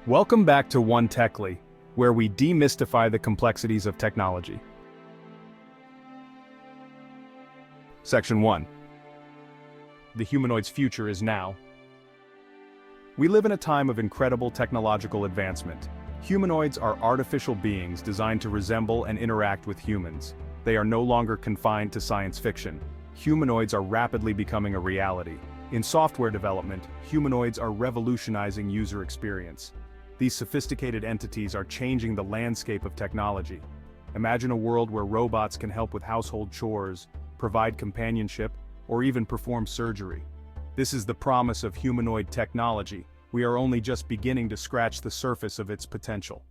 Welcome back to One Techly, where we demystify the complexities of technology. Section 1. The humanoid's future is now. We live in a time of incredible technological advancement. Humanoids are artificial beings designed to resemble and interact with humans. They are no longer confined to science fiction. Humanoids are rapidly becoming a reality. In software development, humanoids are revolutionizing user experience. These sophisticated entities are changing the landscape of technology. Imagine a world where robots can help with household chores, provide companionship, or even perform surgery. This is the promise of humanoid technology. We are only just beginning to scratch the surface of its potential.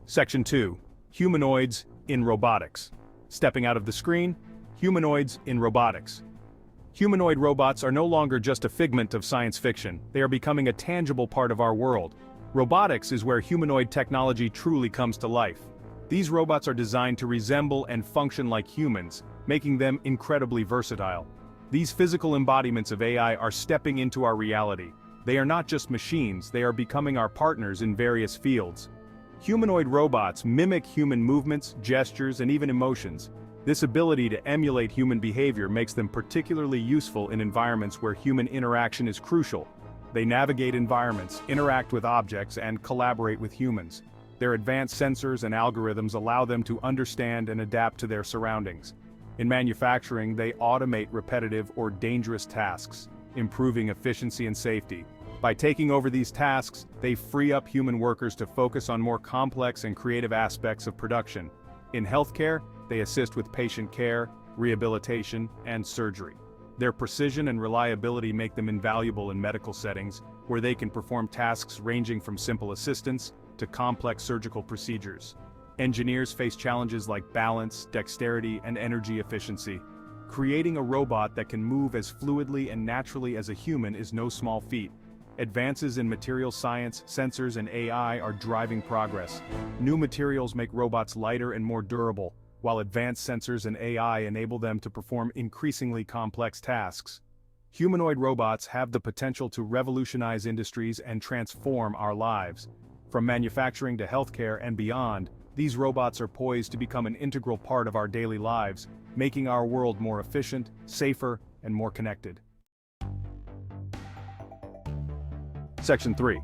Section 2. Humanoids in robotics. Stepping out of the screen, humanoids in robotics. Humanoid robots are no longer just a figment of science fiction, they are becoming a tangible part of our world. Robotics is where humanoid technology truly comes to life. These robots are designed to resemble and function like humans, making them incredibly versatile. These physical embodiments of AI are stepping into our reality. They are not just machines, they are becoming our partners in various fields. Humanoid robots mimic human movements, gestures, and even emotions. This ability to emulate human behavior makes them particularly useful in environments where human interaction is crucial. They navigate environments, interact with objects, and collaborate with humans. Their advanced sensors and algorithms allow them to understand and adapt to their surroundings. In manufacturing, they automate repetitive or dangerous tasks, improving efficiency and safety. By taking over these tasks, they free up human workers to focus on more complex and creative aspects of production. In healthcare, they assist with patient care, rehabilitation, and surgery. Their precision and reliability make them invaluable in medical settings, where they can perform tasks ranging from simple assistance to complex surgical procedures. Engineers face challenges like balance, dexterity, and energy efficiency. Creating a robot that can move as fluidly and naturally as a human is no small feat. Advances in material science, sensors, and AI are driving progress. New materials make robots lighter and more durable, while advanced sensors and AI enable them to perform increasingly complex tasks. Humanoid robots have the potential to revolutionize industries and transform our lives. From manufacturing to healthcare and beyond, these robots are poised to become an integral part of our daily lives, making our world more efficient, safer, and more connected. Section 3.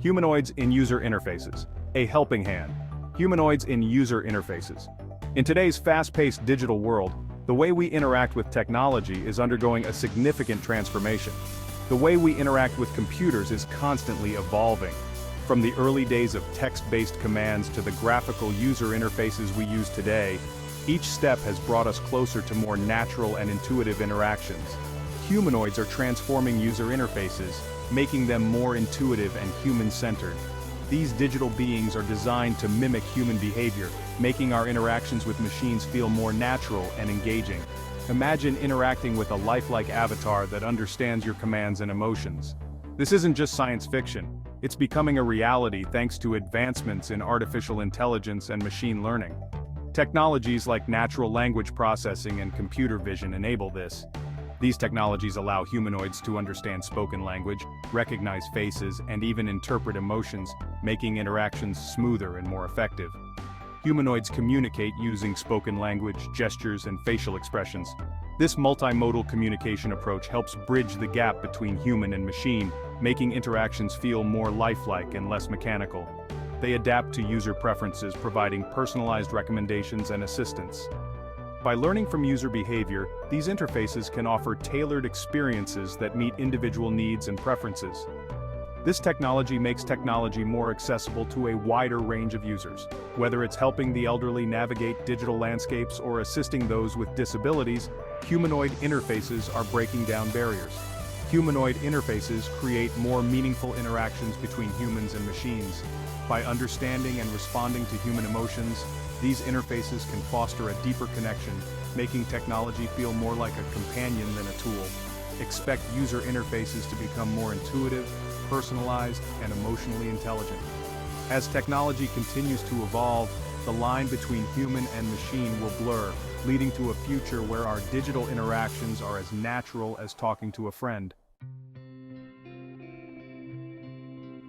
Humanoids in user interfaces. A helping hand. Humanoids in user interfaces. In today's fast-paced digital world, the way we interact with technology is undergoing a significant transformation. The way we interact with computers is constantly evolving. From the early days of text-based commands to the graphical user interfaces we use today, each step has brought us closer to more natural and intuitive interactions. Humanoids are transforming user interfaces, making them more intuitive and human-centered. These digital beings are designed to mimic human behavior, making our interactions with machines feel more natural and engaging. Imagine interacting with a lifelike avatar that understands your commands and emotions. This isn't just science fiction, it's becoming a reality thanks to advancements in artificial intelligence and machine learning. Technologies like natural language processing and computer vision enable this. These technologies allow humanoids to understand spoken language, recognize faces, and even interpret emotions, making interactions smoother and more effective. Humanoids communicate using spoken language, gestures, and facial expressions. This multimodal communication approach helps bridge the gap between human and machine, making interactions feel more lifelike and less mechanical. They adapt to user preferences, providing personalized recommendations and assistance. By learning from user behavior, these interfaces can offer tailored experiences that meet individual needs and preferences. This technology makes technology more accessible to a wider range of users. Whether it's helping the elderly navigate digital landscapes or assisting those with disabilities, humanoid interfaces are breaking down barriers. Humanoid interfaces create more meaningful interactions between humans and machines. By understanding and responding to human emotions, these interfaces can foster a deeper connection, making technology feel more like a companion than a tool. Expect user interfaces to become more intuitive, personalized, and emotionally intelligent. As technology continues to evolve, the line between human and machine will blur, leading to a future where our digital interactions are as natural as talking to a friend.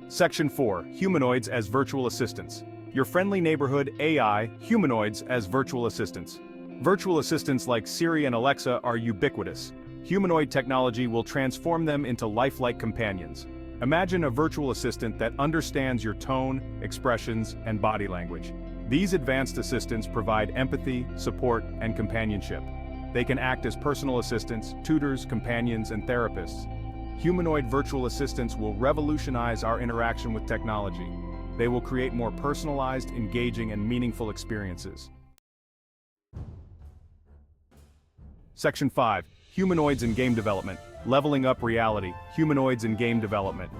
Section 4. Humanoids as virtual assistants. Your friendly neighborhood AI humanoids as virtual assistants. Virtual assistants like Siri and Alexa are ubiquitous. Humanoid technology will transform them into lifelike companions. Imagine a virtual assistant that understands your tone, expressions, and body language. These advanced assistants provide empathy, support, and companionship. They can act as personal assistants, tutors, companions, and therapists. Humanoid virtual assistants will revolutionize our interaction with technology. They will create more personalized, engaging, and meaningful experiences. Section 5. Humanoids in game development. Leveling up reality. Humanoids in game development.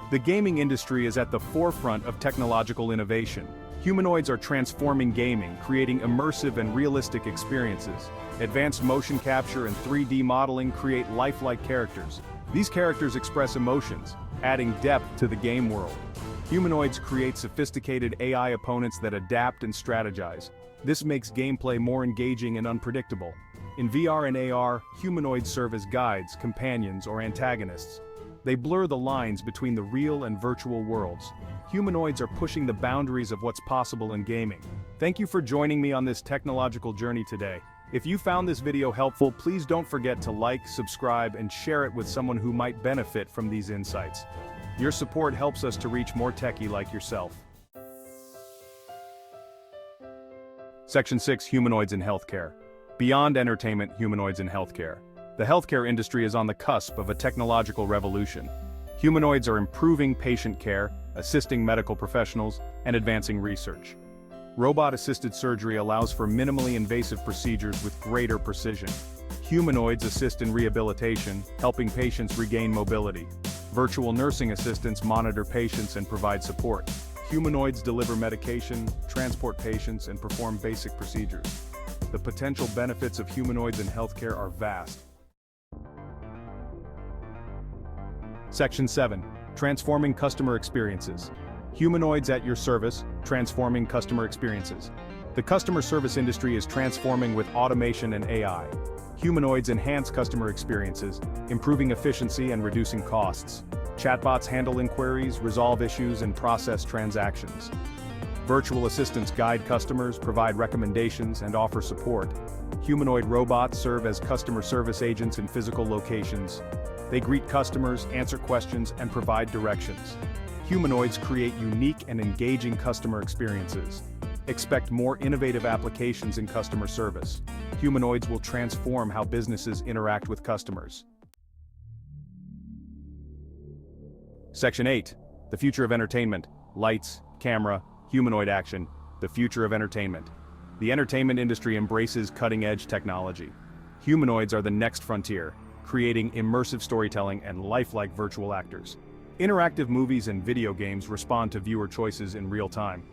The gaming industry is at the forefront of technological innovation. Humanoids are transforming gaming, creating immersive and realistic experiences. Advanced motion capture and 3D modeling create lifelike characters. These characters express emotions, adding depth to the game world. Humanoids create sophisticated AI opponents that adapt and strategize. This makes gameplay more engaging and unpredictable. In VR and AR, humanoids serve as guides, companions, or antagonists. They blur the lines between the real and virtual worlds. Humanoids are pushing the boundaries of what's possible in gaming. Thank you for joining me on this technological journey today. If you found this video helpful, please don't forget to like, subscribe, and share it with someone who might benefit from these insights. Your support helps us to reach more techie like yourself. Section 6. Humanoids in healthcare. Beyond entertainment, humanoids in healthcare. The healthcare industry is on the cusp of a technological revolution. Humanoids are improving patient care, assisting medical professionals, and advancing research. Robot-assisted surgery allows for minimally invasive procedures with greater precision. Humanoids assist in rehabilitation, helping patients regain mobility. Virtual nursing assistants monitor patients and provide support. Humanoids deliver medication, transport patients, and perform basic procedures. The potential benefits of humanoids in healthcare are vast. Section 7. Transforming customer experiences. Humanoids at your service, transforming customer experiences. The customer service industry is transforming with automation and AI. Humanoids enhance customer experiences, improving efficiency and reducing costs. Chatbots handle inquiries, resolve issues, and process transactions. Virtual assistants guide customers, provide recommendations, and offer support. Humanoid robots serve as customer service agents in physical locations. They greet customers, answer questions, and provide directions. Humanoids create unique and engaging customer experiences. Expect more innovative applications in customer service. Humanoids will transform how businesses interact with customers. Section 8. The future of entertainment. Lights, camera, humanoid action. The future of entertainment. The entertainment industry embraces cutting-edge technology. Humanoids are the next frontier, creating immersive storytelling and lifelike virtual actors. Interactive movies and video games respond to viewer choices in real time.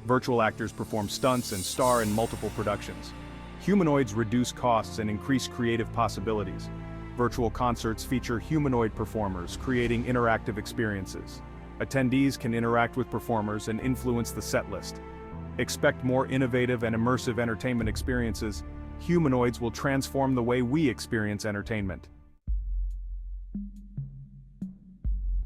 Virtual actors perform stunts and star in multiple productions. Humanoids reduce costs and increase creative possibilities. Virtual concerts feature humanoid performers, creating interactive experiences. Attendees can interact with performers and influence the set list. Expect more innovative and immersive entertainment experiences. Humanoids will transform the way we experience entertainment.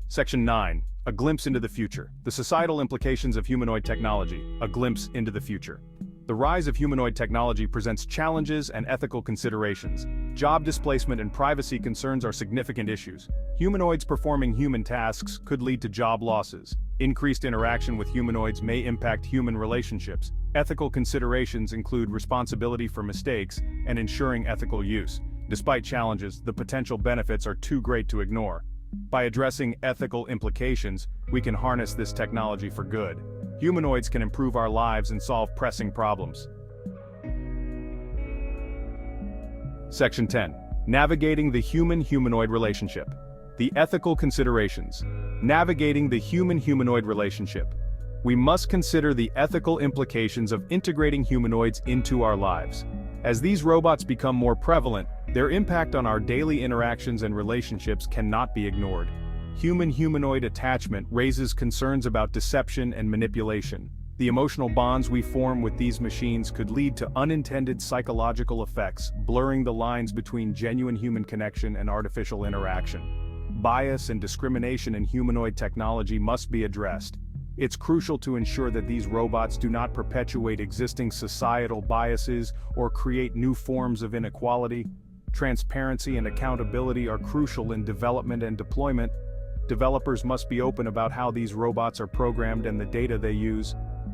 Section 9. A glimpse into the future. The societal implications of humanoid technology. A glimpse into the future. The rise of humanoid technology presents challenges and ethical considerations. Job displacement and privacy concerns are significant issues. Humanoids performing human tasks could lead to job losses. Increased interaction with humanoids may impact human relationships. Ethical considerations include responsibility for mistakes and ensuring ethical use. Despite challenges, the potential benefits are too great to ignore. By addressing ethical implications, we can harness this technology for good. Humanoids can improve our lives and solve pressing problems. Section 10. Navigating the human-humanoid relationship. The ethical considerations. Navigating the human-humanoid relationship. We must consider the ethical implications of integrating humanoids into our lives. As these robots become more prevalent, their impact on our daily interactions and relationships cannot be ignored. Human-humanoid attachment raises concerns about deception and manipulation. The emotional bonds we form with these machines could lead to unintended psychological effects, blurring the lines between genuine human connection and artificial interaction. Bias and discrimination in humanoid technology must be addressed. It's crucial to ensure that these robots do not perpetuate existing societal biases or create new forms of inequality. Transparency and accountability are crucial in development and deployment. Developers must be open about how these robots are programmed and the data they use.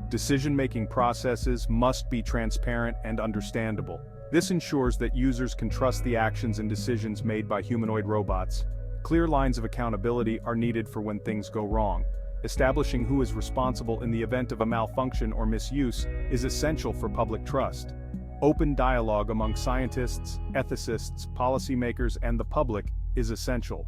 Decision-making processes must be transparent and understandable. This ensures that users can trust the actions and decisions made by humanoid robots. Clear lines of accountability are needed for when things go wrong. Establishing who is responsible in the event of a malfunction or misuse is essential for public trust. Open dialogue among scientists, ethicists, policymakers, and the public is essential.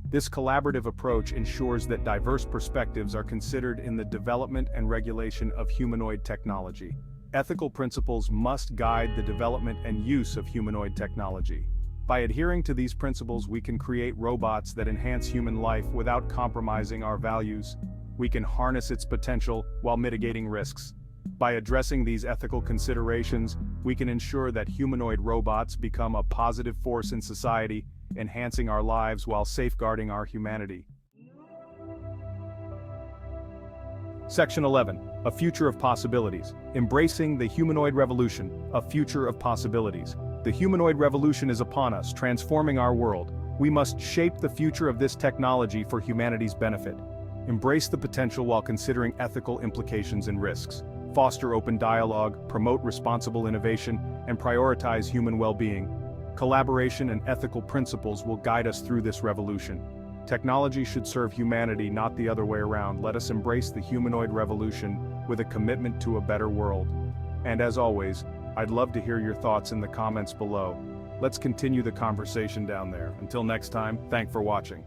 This collaborative approach ensures that diverse perspectives are considered in the development and regulation of humanoid technology. Ethical principles must guide the development and use of humanoid technology. By adhering to these principles, we can create robots that enhance human life without compromising our values. We can harness its potential while mitigating risks. By addressing these ethical considerations, we can ensure that humanoid robots become a positive force in society, enhancing our lives while safeguarding our humanity. Section 11. A future of possibilities. Embracing the humanoid revolution, a future of possibilities. The humanoid revolution is upon us, transforming our world. We must shape the future of this technology for humanity's benefit. Embrace the potential while considering ethical implications and risks. Foster open dialogue, promote responsible innovation, and prioritize human well-being. Collaboration and ethical principles will guide us through this revolution. Technology should serve humanity, not the other way around. Let us embrace the humanoid revolution with a commitment to a better world. And as always, I'd love to hear your thoughts in the comments below. Let's continue the conversation down there. Until next time, thanks for watching.